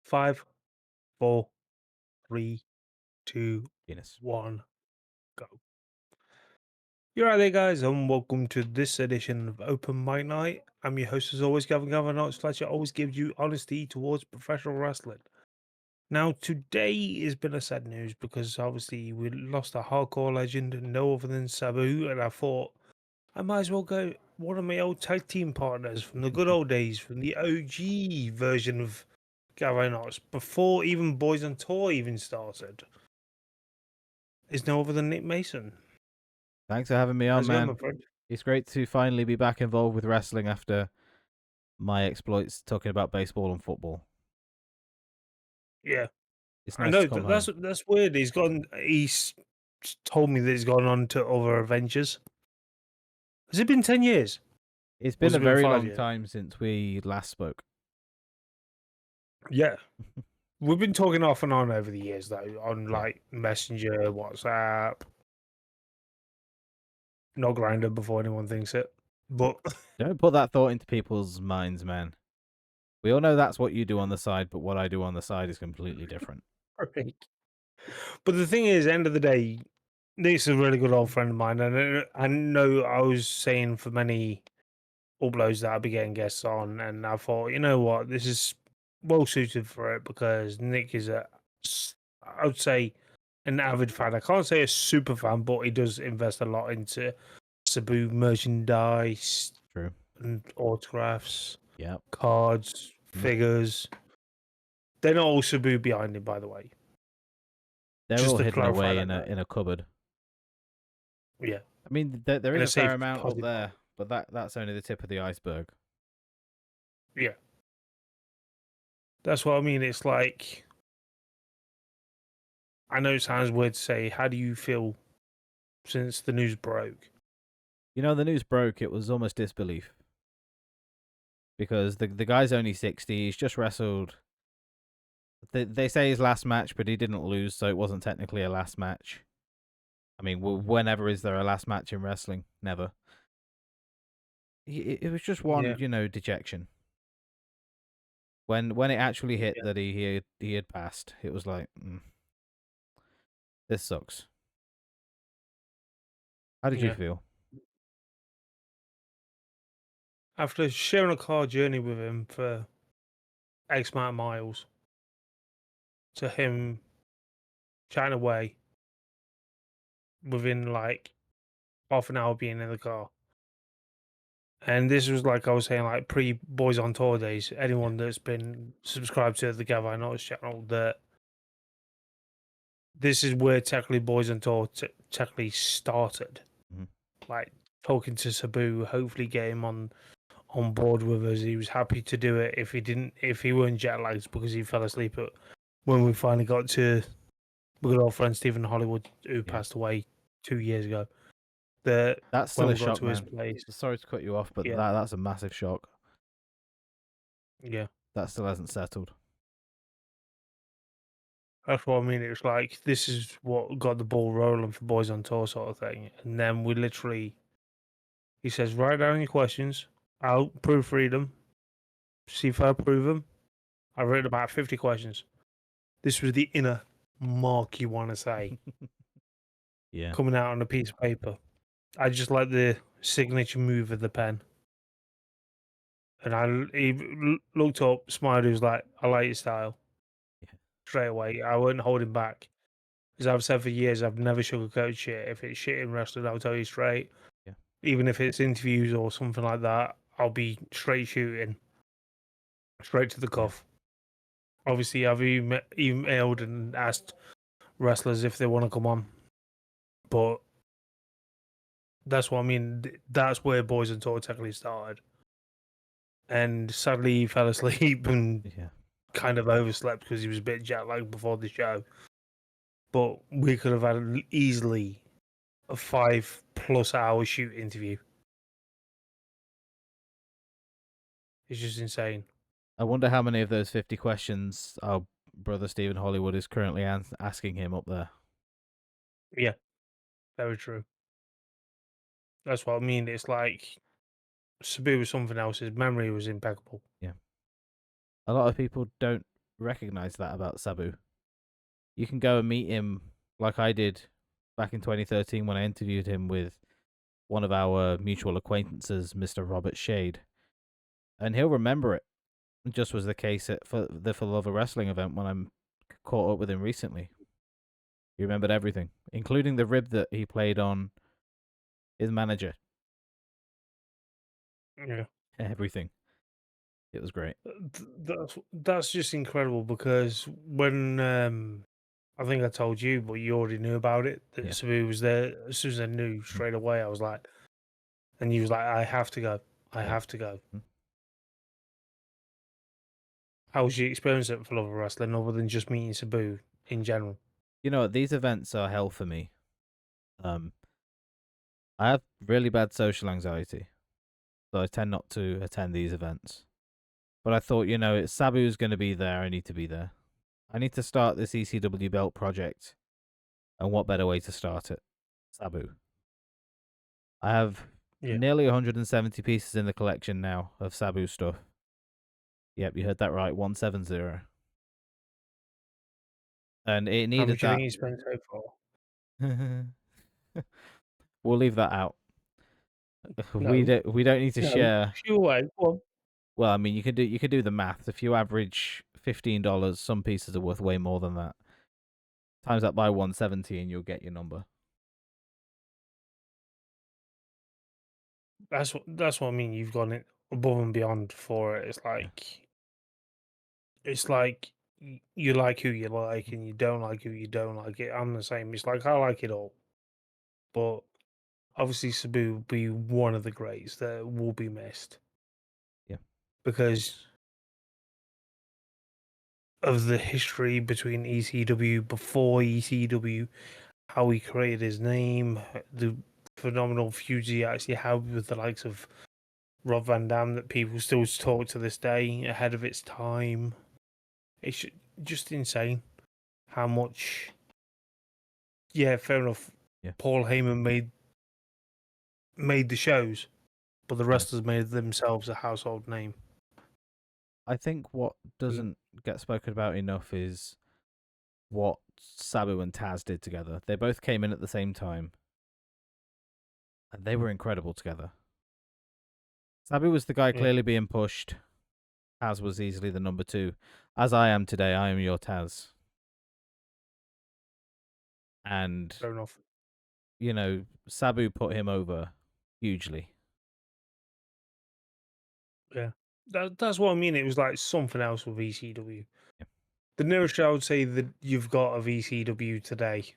Five, four, three, two, Penis. one, go. You're right there, guys, and welcome to this edition of Open Mic Night. I'm your host, as always, Gavin Not Fletcher. Always gives you honesty towards professional wrestling. Now, today has been a sad news because obviously we lost a hardcore legend, no other than Sabu, and I thought I might as well go one of my old tag team partners from the good old days, from the OG version of Gavin Knots, before even Boys on Tour even started. Is no other than Nicc Mason. Thanks for having me on, How's it going, my man. friend? It's great to finally be back involved with wrestling after my exploits talking about baseball and football. Yeah, It's I nice to know come home. that's weird. He's told me that he's gone on to other adventures. Has it been 10 years? It's Or been has a it been very 5 long years? time since we last spoke. Yeah, we've been talking off and on over the years though, on Yeah. like Messenger, WhatsApp, not Grinder before anyone thinks it. But Don't put that thought into people's minds, man. We all know that's what you do on the side, but what I do on the side is completely different. but the thing is, end of the day, Nick's a really good old friend of mine, and I know I was saying for many uploads that I'll be getting guests on, and I thought, you know what, this is well suited for it because Nick is I would say, an avid fan. I can't say a super fan, but he does invest a lot into Sabu merchandise True. and autographs, Yep. cards, Yep. figures. They're not all Sabu behind him, by the way. They're Just all to hidden clarify away that, in a though. cupboard. Yeah, I mean, there in is a a fair safe amount up deposit there, box. but that's only the tip of the iceberg. Yeah, that's what I mean. It's like, I know it sounds weird to say, how do you feel since the news broke? You know, the news broke, it was almost disbelief. Because the guy's only 60, he's just wrestled. They say his last match, but he didn't lose, so it wasn't technically a last match. I mean, whenever is there a last match in wrestling? Never. It was just one, Yeah, dejection. When it actually hit yeah, that he had passed, it was like, this sucks. How did you yeah. feel? After sharing a car journey with him for X amount of miles, to him chatting away within like half an hour being in the car. And this was like I was saying, like pre Boys on Tour days. Yeah. Anyone that's been subscribed to the Gavin Notice channel, that this is where technically Boys on Tour technically started. Mhm. Like talking to Sabu, hopefully get him on board with us. He was happy to do it if he weren't jet lagged because he fell asleep when we finally got to my good old friend Stephen Hollywood, who Yeah. passed away 2 years ago. That That's still when a we got shock, to his man. place, Sorry to cut you off, but yeah, that's a massive shock. yeah, That still hasn't settled. that's what I mean. It's like this is what got the ball rolling for Boys on Tour sort of thing, and then we literally, he says, write down your questions. I'll proofread them, see if I approve them. I wrote about 50 questions. This was the inner mark you want to say Yeah. coming out on a piece of paper. I just like the signature move of the pen. And he looked up, smiled, he was like, I like your style. Yeah. Straight away. I wouldn't hold him back. As I've said for years, I've never sugarcoated shit. If it's shit in wrestling, I'll tell you straight. Yeah. Even if it's interviews or something like that, I'll be straight shooting, straight to the Yeah. cuff. Obviously, I've emailed and asked wrestlers if they want to come on. But that's what I mean. That's where Boys and Tour technically started. And sadly, he fell asleep and Yeah. kind of overslept because he was a bit jet lagged before the show. But we could have had easily a 5+ hour shoot interview. It's just insane. I wonder how many of those 50 questions our brother Stephen Hollywood is currently asking him up there. Yeah, very true. That's what I mean. It's like Sabu was something else. His memory was impeccable. Yeah. A lot of people don't recognize that about Sabu. You can go and meet him like I did back in 2013 when I interviewed him with one of our mutual acquaintances, Mr. Robert Shade, and he'll remember it. It just was the case at for the For the Love of Wrestling event when I'm caught up with him recently. He remembered everything, including the rib that he played on his manager. Yeah. Everything. It was great. That's just incredible because when I think I told you, but you already knew about it, that Yeah. Sabu was there. As soon as I knew straight away, I was like, and he was like, I have to go. I Yeah. have to go. Mhm. How was your experience at For Love of Wrestling other than just meeting Sabu in general? You know what? These events are hell for me. I have really bad social anxiety, so I tend not to attend these events. But I thought, it's Sabu's going to be there. I need to be there. I need to start this ECW belt project, and what better way to start it? Sabu. I have Yeah. nearly 170 pieces in the collection now of Sabu stuff. Yep, you heard that right, 170. And it How needed much do you that. think you spent so far? We'll leave that out. We No, don't need to no. share. Shoot away. Go on. Well, I mean, you could do the math. If you average $15, some pieces are worth way more than that. Times that by 170, and you'll get your number. That's what I mean. You've gone it above and beyond for it. Yeah. It's like you like who you like and you don't like who you don't like it. I'm the same. It's like I like it all, but obviously Sabu will be one of the greats that will be missed Yeah. because of the history between ECW before ECW, how he created his name, the phenomenal feuds he actually had with the likes of Rob Van Dam that people still talk to this day ahead of its time. It's just insane how much. Yeah, fair enough. Yeah. Paul Heyman made the shows, but the Yeah. wrestlers made themselves a household name. I think what And doesn't get spoken about enough is what Sabu and Taz did together. They both came in at the same time, and they were incredible together. Sabu was the guy yeah, clearly being pushed. Taz was easily the number two. As I am today, I am your Taz. And, fair enough. Sabu put him over hugely. Yeah, that's what I mean. It was like something else with ECW. Yeah. The nearest I would say that you've got of ECW today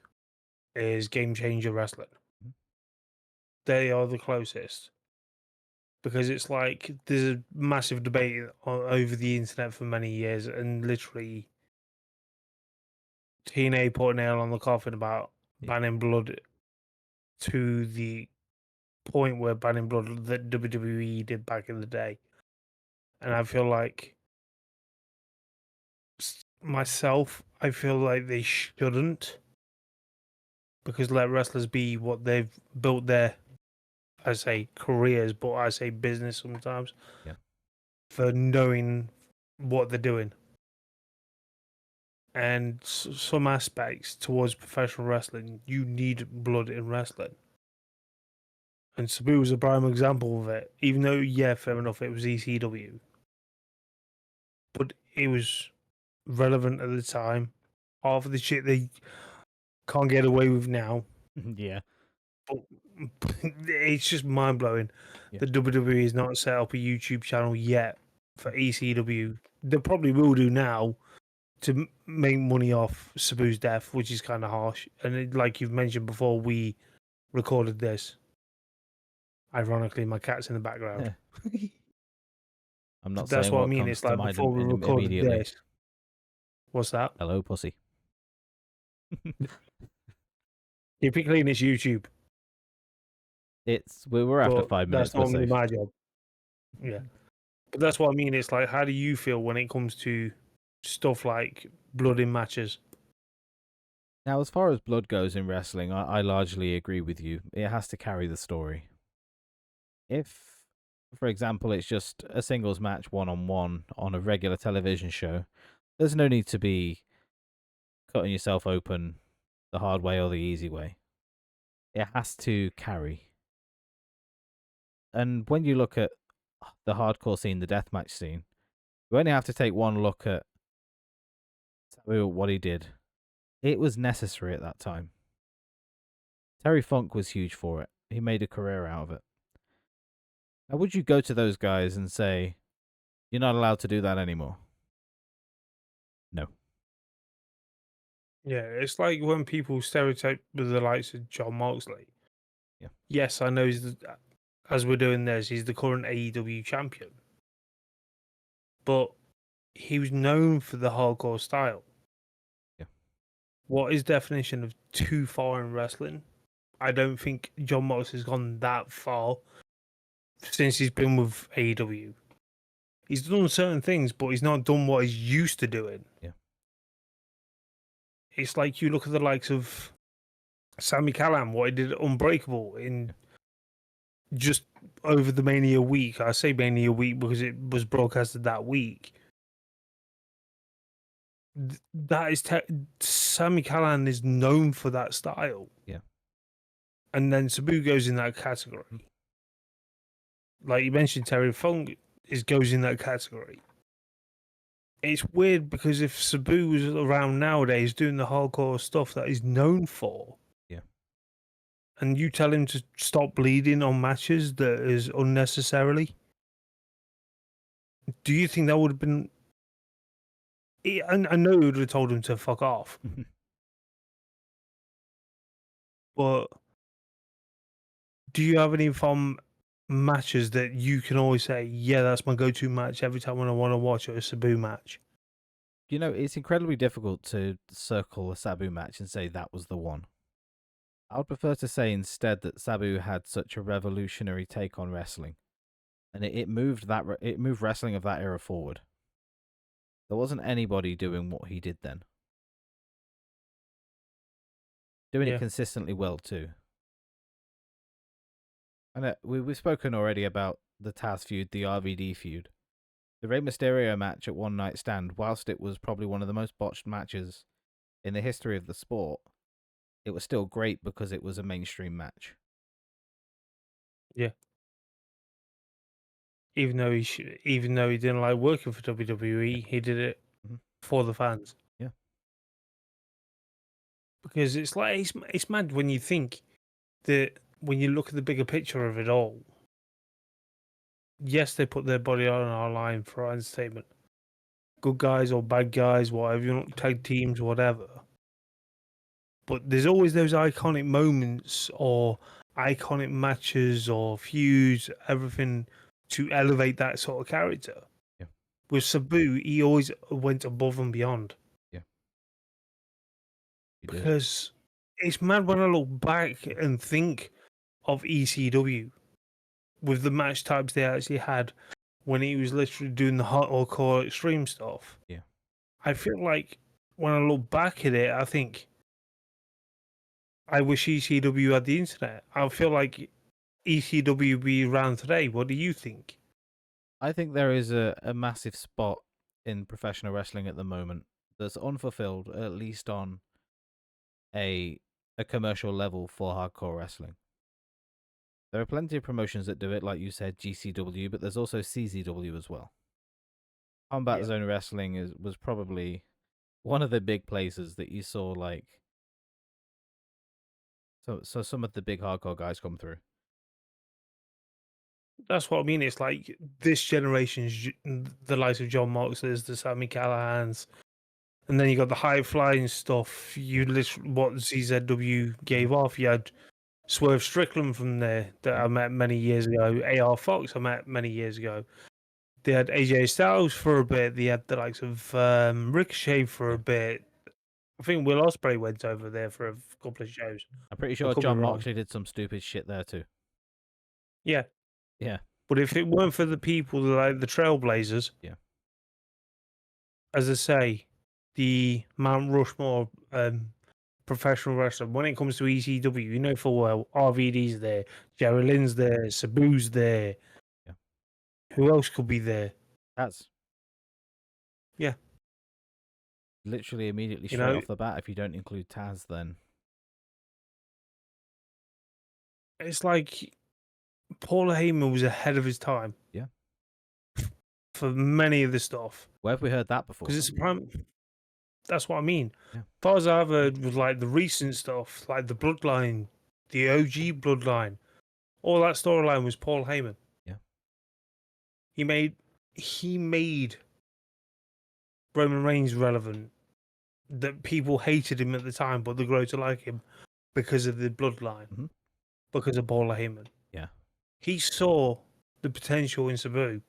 is Game Changer Wrestling. Mhm. They are the closest because it's like there's a massive debate over the internet for many years, and literally TNA put a nail on the coffin about Yeah. banning blood to the point where banning blood that WWE did back in the day. And I feel like myself, I feel like they shouldn't because let wrestlers be what they've built their, I say careers, but I say business sometimes Yeah. for knowing what they're doing. And some aspects towards professional wrestling, you need blood in wrestling. And Sabu was a prime example of it. Even though, yeah, fair enough, it was ECW, but it was relevant at the time. Half of the shit they can't get away with now, Yeah. but it's just mind blowing. Yeah. The WWE has not set up a YouTube channel yet for ECW. They probably will do now to make money off Sabu's death, which is kind of harsh. And like you've mentioned before, we recorded this. Ironically, my cat's in the background. I'm not But that's saying what I what mean. comes It's to like mind before we recorded immediately. this. What's that? Hello, pussy. Keep it clean. It's YouTube, We're after but 5 minutes. that's We're normally safe. my job. Yeah. But that's what I mean. It's like, how do you feel when it comes to stuff like blood in matches? Now, as far as blood goes in wrestling, I largely agree with you. It has to carry the story. If, for example, it's just a singles match one-on-one on a regular television show, There's no need to be cutting yourself open the hard way or the easy way. It has to carry. And when you look at the hardcore scene, the deathmatch scene, you only have to take one look at Sabu, what he did. It was necessary at that time. Terry Funk was huge for it. He made a career out of it. Now, would you go to those guys and say, you're not allowed to do that anymore? No. Yeah, it's like when people stereotype with the likes of John Moxley. Yeah. Yes, I know as we're doing this, he's the current AEW champion. But he was known for the hardcore style. Yeah. What is definition of too far in wrestling? I don't think John Moxley's gone that far since he's been with AEW. He's done certain things, but he's not done what he's used to doing. Yeah. It's like you look at the likes of Sami Callihan, what he did at Unbreakable in just over the Mania week. I say Mania week because it was broadcasted that week. That is Sami Callihan is known for that style. Yeah. And then Sabu goes in that category. Like you mentioned, Terry Funk goes in that category. It's weird because if Sabu was around nowadays doing the hardcore stuff that he's known for, Yeah. and you tell him to stop bleeding on matches that is unnecessarily, do you think that would have been? I know you would have told him to fuck off, but do you have any fun matches that you can always say, yeah, that's my go-to match every time when I want to watch a Sabu match? You know, it's incredibly difficult to circle a Sabu match and say that was the one. I would prefer to say instead that Sabu had such a revolutionary take on wrestling, and it moved wrestling of that era forward. There wasn't anybody doing what he did then, doing it Yeah, consistently well too. And we've spoken already about the Taz feud, the RVD feud. The Rey Mysterio match at One Night Stand, whilst it was probably one of the most botched matches in the history of the sport, it was still great because it was a mainstream match. yeah. Even though he didn't like working for WWE, he did it Mm-hmm. for the fans. Yeah. Because it's like it's mad when you think that when you look at the bigger picture of it all. Yes, they put their body on our line for our entertainment. Good guys or bad guys, whatever you want, tag teams, whatever. But there's always those iconic moments or iconic matches or feuds, everything to elevate that sort of character. Yeah. With Sabu, he always went above and beyond. Yeah. He did. Because it's mad when I look back and think of ECW with the match types they actually had when he was literally doing the hardcore extreme stuff. Yeah. I feel like when I look back at it, I think I wish ECW had the internet. I feel like ECW would be around today. What do you think? I think there is a massive spot in professional wrestling at the moment that's unfulfilled, at least on a commercial level for hardcore wrestling. There are plenty of promotions that do it, like you said, GCW, but there's also CZW as well. Combat Yeah. Zone Wrestling was probably one of the big places that you saw, like, so some of the big hardcore guys come through. That's what I mean. It's like this generation's the likes of John Moxley's, the Sammy Callahans, and then you got the high flying stuff. You literally what ZZW gave off. You had Swerve Strickland from there that I met many years ago. AR Fox I met many years ago. They had AJ Styles for a bit. They had the likes of Ricochet for a bit. I think Will Ospreay went over there for a couple of shows. I'm pretty I sure could be John wrong. Moxley did some stupid shit there too. Yeah, Yeah. but if it weren't for the people like the Trailblazers, Yeah. as I say, the Mount Rushmore professional wrestler, when it comes to ECW, you know full well RVD's there, Jerry Lynn's there, Sabu's there. Yeah. Who else could be there? That's Yeah. Literally immediately You straight know, off the bat, if you don't include Taz, then it's like Paul Heyman was ahead of his time. Yeah. For many of the stuff, where have we heard that before? because it's a prime. That's what I mean. Yeah. As far as I've heard was like the recent stuff, like the Bloodline, the OG Bloodline, all that storyline was Paul Heyman. Yeah. He made Roman Reigns relevant. That people hated him at the time, but they grew to like him because of the Bloodline, Mhm. because of Paul Heyman. Yeah. He saw the potential in Sabu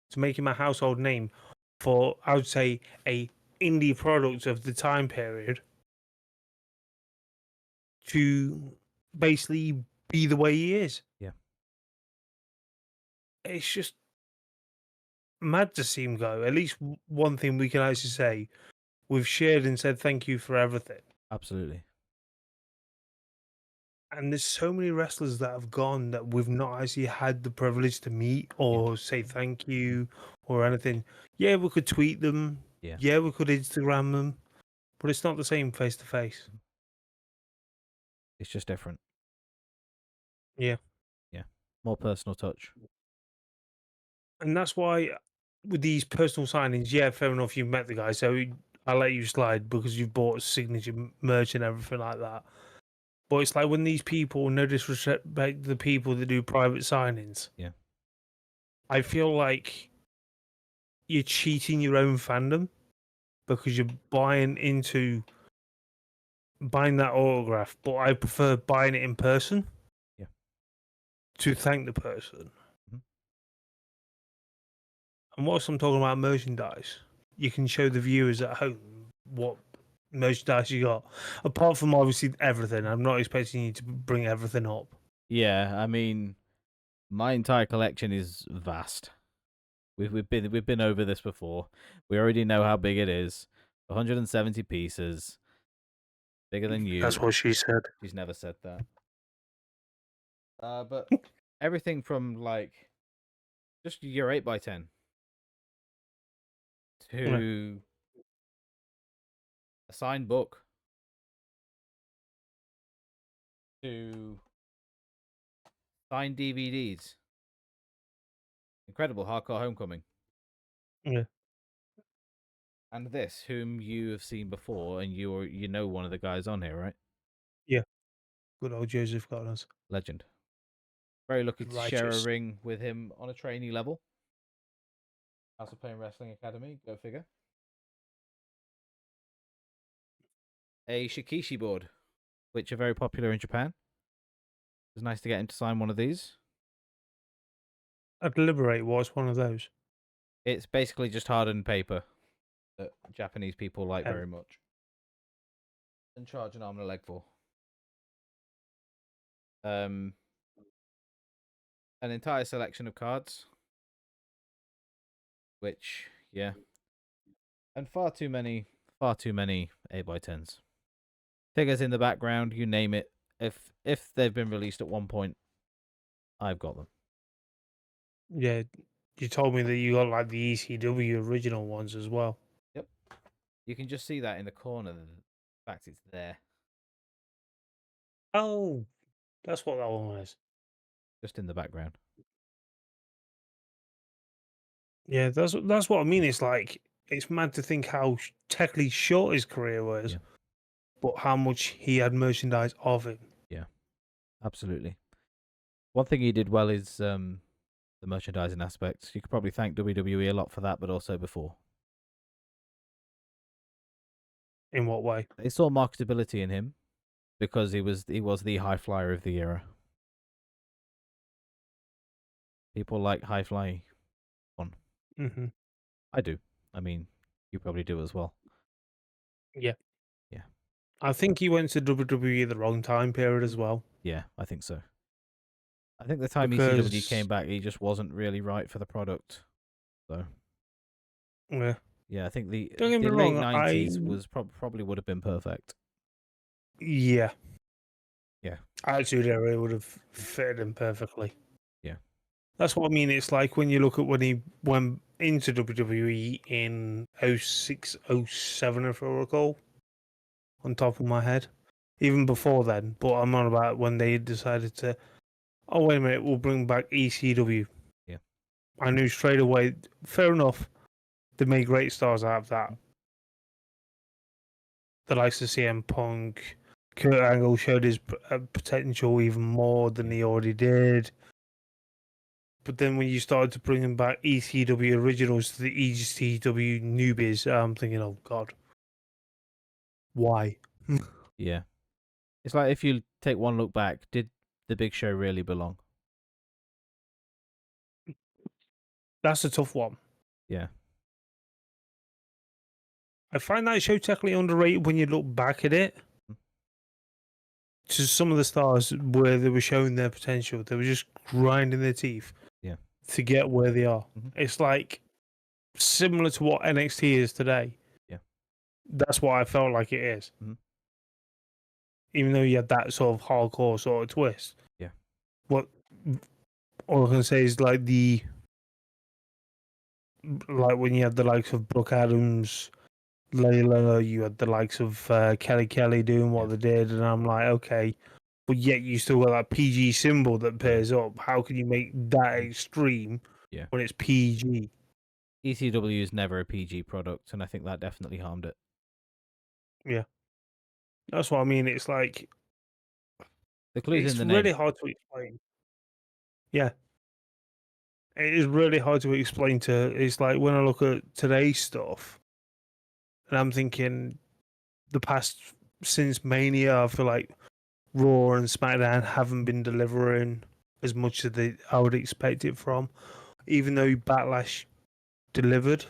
to make him a household name for, I would say, a indie product of the time period to basically be the way he is. Yeah. It's just mad to see him go. At least one thing we can actually say, we've shared and said thank you for everything. Absolutely. And there's so many wrestlers that have gone that we've not actually had the privilege to meet or say thank you or anything. Yeah, we could tweet them. Yeah. Yeah, we could Instagram them, but it's not the same face to face. It's just different. Yeah. Yeah. More personal touch. And that's why with these personal signings, yeah, fair enough, you've met the guy, so I'll let you slide because you've bought signature merch and everything like that. But it's like when these people, no disrespect the people that do private signings. Yeah. I feel like you're cheating your own fandom because you're buying that autograph. But I prefer buying it in person. Yeah. To thank the person. Mhm. And whilst I'm talking about merchandise, you can show the viewers at home what merchandise you got. Apart from obviously everything, I'm not expecting you to bring everything up. Yeah, I mean, my entire collection is vast. We've been over this before. We already know how big it is. 170 pieces, bigger than you. That's what she said. She's never said that. But everything from like just your 8x10 to a signed book to signed DVDs. Incredible Hardcore Homecoming. Yeah. And this, whom you have seen before, and you know one of the guys on here, right? Yeah. Good old Joseph Gardens. Legend. Very lucky to share a Righteous. ring with him on a trainee level. Also playing Wrestling Academy, go figure. A Shikishi board, which are very popular in Japan. It was nice to get him to sign one of these. A Deliberate was one of those. It's basically just hardened paper that Japanese people like And very much. And charge an arm and a leg for. An entire selection of cards. Which, yeah. And far too many 8x10s. Figures in the background, you name it. If they've been released at one point, I've got them. yeah, you told me that you got like the ECW original ones as well. Yep. You can just see that in the corner. The fact it's there. Oh, that's what that one was. Just in the background. Yeah, that's what I mean. It's like it's mad to think how technically short his career was, Yeah. but how much he had merchandise of it. Yeah. Absolutely. One thing he did well is the merchandising aspects. You could probably thank WWE a lot for that, but also before. In what way? They saw marketability in him because he was the high flyer of the era. People like high flying on. Mm-hmm. I do. I mean, you probably do as well. Yeah. Yeah. I think he went to WWE at the wrong time period as well. Yeah, I think so. I think the time ECW Because came back, he just wasn't really right for the product. So yeah, yeah, I think the don't get me late wrong, '90s was probably would have been perfect. yeah. Yeah. Attitude Era would have fitted him perfectly. Yeah. That's what I mean. It's like when you look at when into WWE in 06, 07, if I recall, on top of my head. Even before then, but I'm on about when they decided to, oh, wait a minute, we'll bring back ECW. Yeah. I knew straight away, fair enough, they made great stars out of that. The likes of CM Punk, Kurt Angle showed his potential even more than he already did. But then when you started to bring back ECW originals to the ECW newbies, I'm thinking, oh God, why? Yeah. It's like if you take one look back, did the Big Show really belong? That's a tough one. Yeah. I find that show technically underrated when you look back at it. To some of the stars where they were showing their potential, they were just grinding their teeth to get where they are. Mm-hmm. It's like similar to what NXT is today. Yeah. That's what I felt like it is. Mm-hmm. Even though you had that sort of hardcore sort of twist. Yeah. What all I can say is like when you had the likes of Brooke Adams, Layla, you had the likes of Kelly doing what they did, and I'm like, okay, but yet you still got that PG symbol that pairs up. How can you make that extreme when it's PG? ECW is never a PG product, and I think that definitely harmed it. Yeah, that's what I mean. It's like The clue's it's in the really name. hard to explain. Yeah, it is really hard to explain. It's like when I look at today's stuff, and I'm thinking the past since Mania, I feel like Raw and SmackDown haven't been delivering as much as I would expect it from, even though Backlash delivered.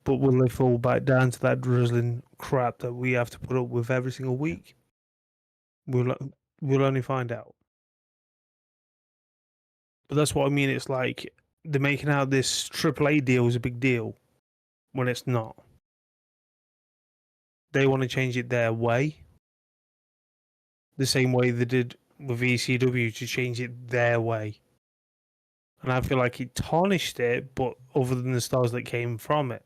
But will they fall back down to that drizzling crap that we have to put up with every single week? We'll only find out. But that's what I mean. It's like they're making out this AAA deal is a big deal when it's not. They want to change it their way, the same way they did with ECW to change it their way. And I feel like it tarnished it, but other than the stars that came from it.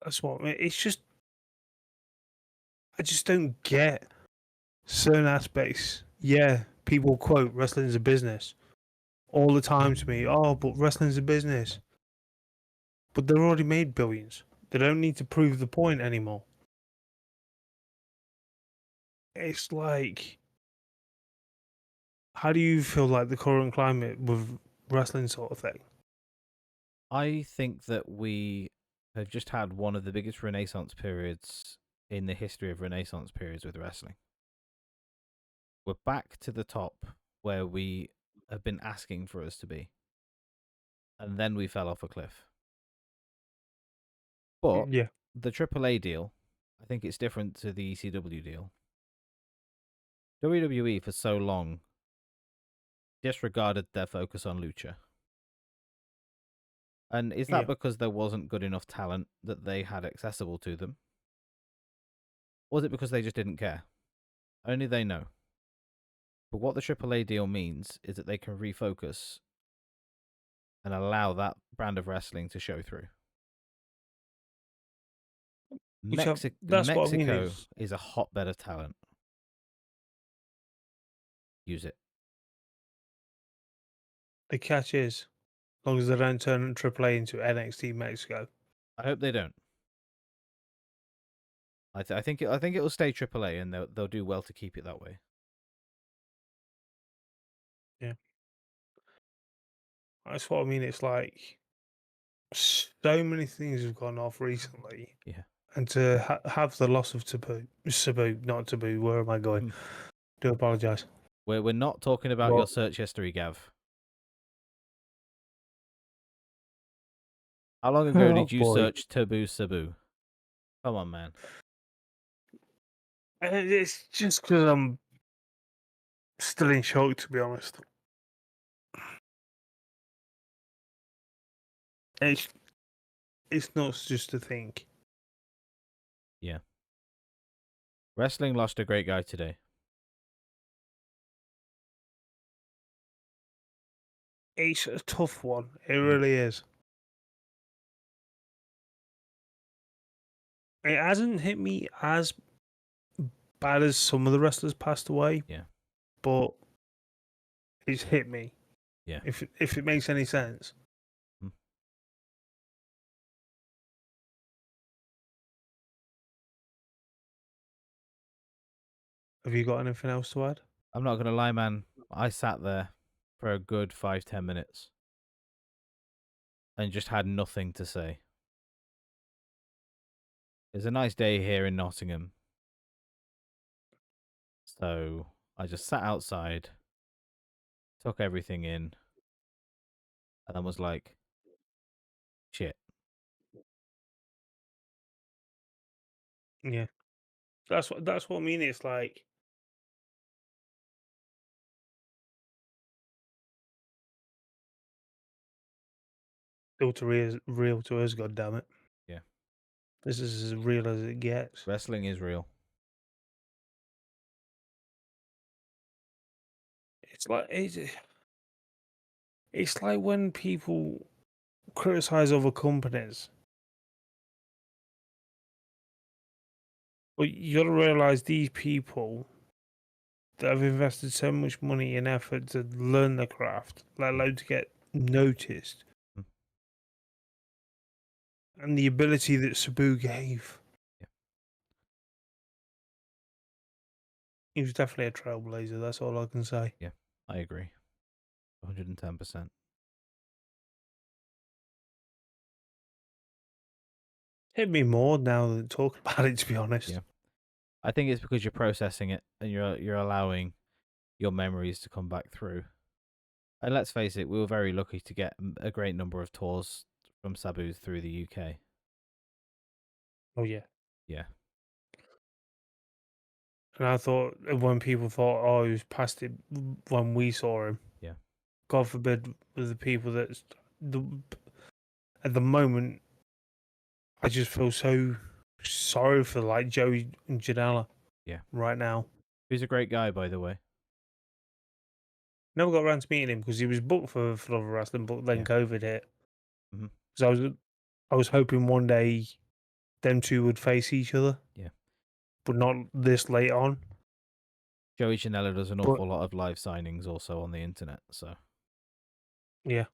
That's what I mean. It's just, I just don't get certain aspects. Yeah, people quote wrestling's a business all the time to me. Oh, but wrestling's a business. But they've already made billions. They don't need to prove the point anymore. It's like, how do you feel like the current climate with wrestling sort of thing? I think that we have just had one of the biggest renaissance periods in the history of renaissance periods with wrestling. We're back to the top where we have been asking for us to be. And then we fell off a cliff. But Yeah, the AAA deal, I think it's different to the ECW deal. WWE for so long disregarded their focus on lucha. And is that yeah. because there wasn't good enough talent that they had accessible to them? Or was it because they just didn't care? Only they know. But what the AAA deal means is that they can refocus and allow that brand of wrestling to show through. That's what I mean. Mexico is a hotbed of talent. Use it. The catch is, as long as they don't turn AAA into NXT Mexico. I hope they don't. I think it will stay AAA, and they'll do well to keep it that way. Yeah, that's what I mean. It's like so many things have gone off recently. Yeah. And to have the loss of Sabu, not Taboo. Where am I going? Do apologise. We're not talking about your search history, Gav. How long ago Oh did you boy, search Taboo Sabu? Come on, man. it's just because I'm still in shock, to be honest. It's not just to think. Yeah. Wrestling lost a great guy today. It's a tough one. It Mm. really is. It hasn't hit me as bad as some of the wrestlers passed away, Yeah. but it's hit me. Yeah. If it makes any sense. Mm. Have you got anything else to add? I'm not gonna lie, man. I sat there for a good 5-10 minutes and just had nothing to say. It's a nice day here in Nottingham, so I just sat outside, took everything in, and then was like, "Shit." Yeah. That's what I mean. It's like real to us, god damn it. Yeah. This is as real as it gets. Wrestling is real. It's like it's like when people criticize other companies. But you gotta realize these people that have invested so much money and effort to learn the craft, let Mm. alone to get noticed, Mm. and the ability that Sabu gave. Yeah. He was definitely a trailblazer. That's all I can say. Yeah. I agree. 110%. Hit me more now than talking about it. To be honest. Yeah. I think it's because you're processing it and you're allowing your memories to come back through. And let's face it, we were very lucky to get a great number of tours from Sabu through the UK. Oh yeah. Yeah. And I thought when people thought, oh, he was past it when we saw him. Yeah. God forbid with the people that the at the moment, I just feel so sorry for like Joey and Janela. Yeah. Right now, He's a great guy, by the way. never got around to meeting him because he was booked for Love Wrestling, but then Yeah. COVID hit. Hmm. So I was hoping one day them two would face each other. Yeah. But not this late on. Joey Janela does an But awful lot of live signings also on the internet, so yeah,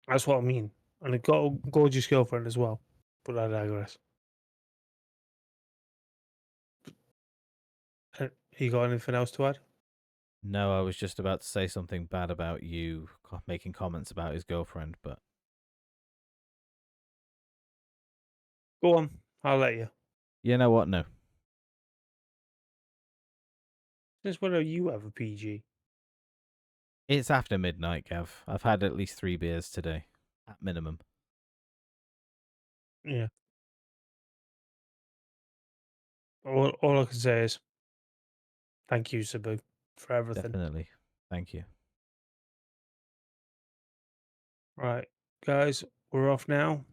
that's what I mean. And he got a gorgeous girlfriend as well. But I digress. You got anything else to add? no, I was just about to say something bad about you making comments about his girlfriend, but Go on, I'll let you. you know what? No. Since when are you ever PG? It's after midnight, Gav. I've had at least 3 beers today, at minimum. Yeah. All I can say is thank you, Sabu, for everything. Definitely. Thank you. Right, guys, we're off now.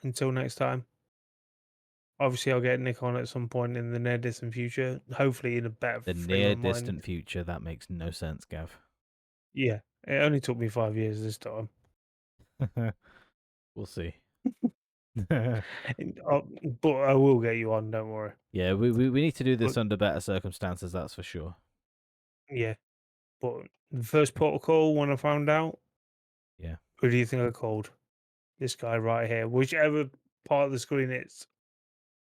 Until next time. Obviously, I'll get Nick on at some point in the near distant future. Hopefully, in a better The frame near of mind. distant future, that makes no sense, Gav. Yeah, it only took me 5 years this time. We'll see. But I will get you on. Don't worry. Yeah, we need to do But this under better circumstances, that's for sure. yeah, but the first protocol when I found out, Yeah. who do you think I called? This guy right here. Whichever part of the screen it's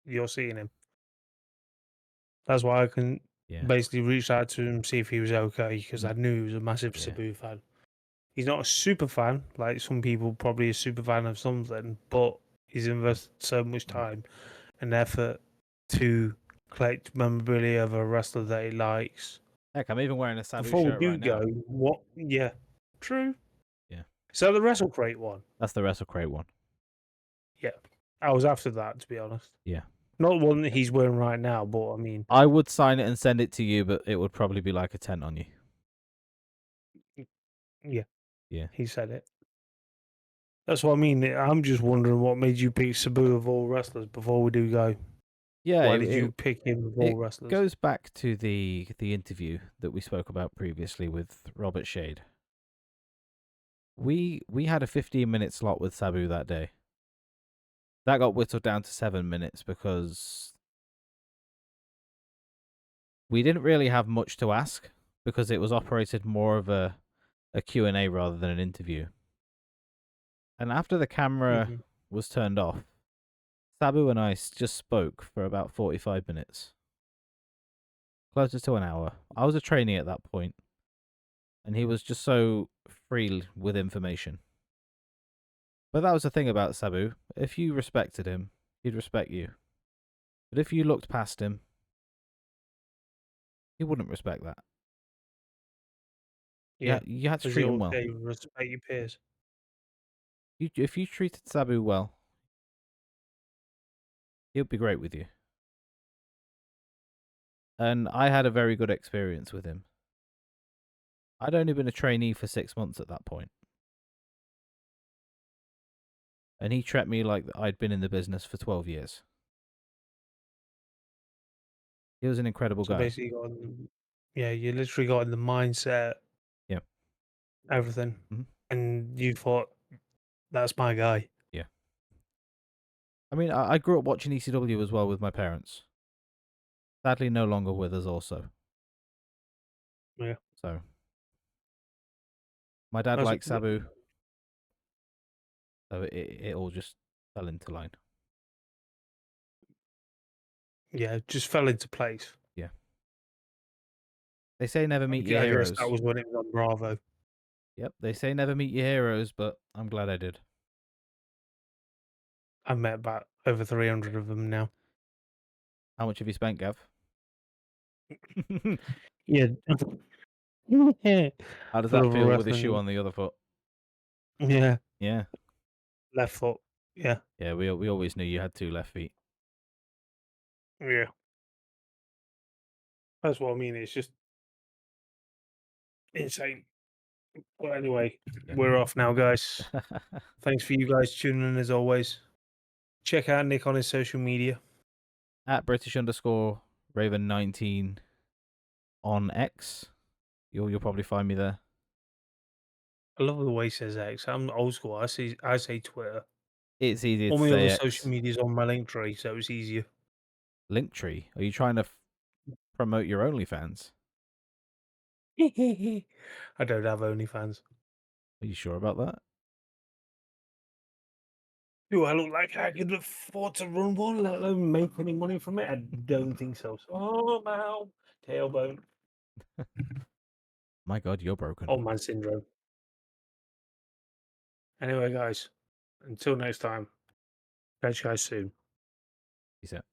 you're seeing him. That's why I can Yeah. basically reach out to him, see if he was okay, because Mm. I knew he was a massive Yeah. Sabu fan. He's not a super fan, like some people probably a super fan of something, but he's invested so much Mm. time and effort to collect memorabilia of a wrestler that he likes. Heck, I'm even wearing a Sabu Before we shirt do right go, now. what? Yeah, true. Yeah. So the Wrestle Crate one, That's the Wrestle Crate one. yeah, I was after that to be honest. Yeah. Not one that he's wearing right now, but I mean, I would sign it and send it to you, but it would probably be like a 10 on you. yeah, Yeah. he said it. That's what I mean. I'm just wondering what made you pick Sabu of all wrestlers before we do go. Yeah, Why it, did it you pick him of all it wrestlers? goes back to the interview that we spoke about previously with Robert Shade. We had a 15-minute slot with Sabu that day. That got whittled down to 7 minutes because we didn't really have much to ask because it was operated more of a Q&A rather than an interview. And after the camera Mhm. was turned off, Sabu and I just spoke for about 45 minutes. Closer to an hour. I was a trainee at that point, and he was just so free with information. But that was the thing about Sabu. If you respected him, he'd respect you. But if you looked past him, he wouldn't respect that. Yeah, Yeah. you had to As treat you him always well. say, respect your peers. If you treated Sabu well, he'd be great with you. And I had a very good experience with him. I'd only been a trainee for 6 months at that point. And he treated me like I'd been in the business for 12 years. He was an incredible So guy. basically, yeah, you literally got in the mindset, Yeah. everything, Mhm. and you thought, "That's my guy." Yeah. I mean, I grew up watching ECW as well with my parents. Sadly, no longer with us also. Yeah. So, my dad That's liked Sabu, so it all just fell into line. yeah, it just fell into place. Yeah. They say never meet your I guess that heroes. was when it was on Bravo. Yep, they say never meet your heroes, but I'm glad I did. I've met about over 300 of them now. How much have you spent, Gav? Yeah. How does For that other feel with a shoe wrestling. on the other foot? Yeah. Yeah. Left foot. Yeah. Yeah, we always knew you had 2 left feet. Yeah. That's what I mean. It's just insane. Well, anyway, Yeah. we're off now, guys. Thanks for you guys tuning in as always. Check out Nick on his social media. At British_Raven19 on X. You'll probably find me there. I love the way he says X. I'm old school. I say Twitter. It's easier All to my say other X. social media's on my link tree, so it's easier. Linktree. Are you trying to promote your OnlyFans? I don't have OnlyFans. Are you sure about that? Do I look like I could afford to run one, let alone make any money from it? I don't think so. Oh, man. Tailbone. My God, you're broken. Old man syndrome. Anyway, guys, until next time, catch you guys soon. Peace out.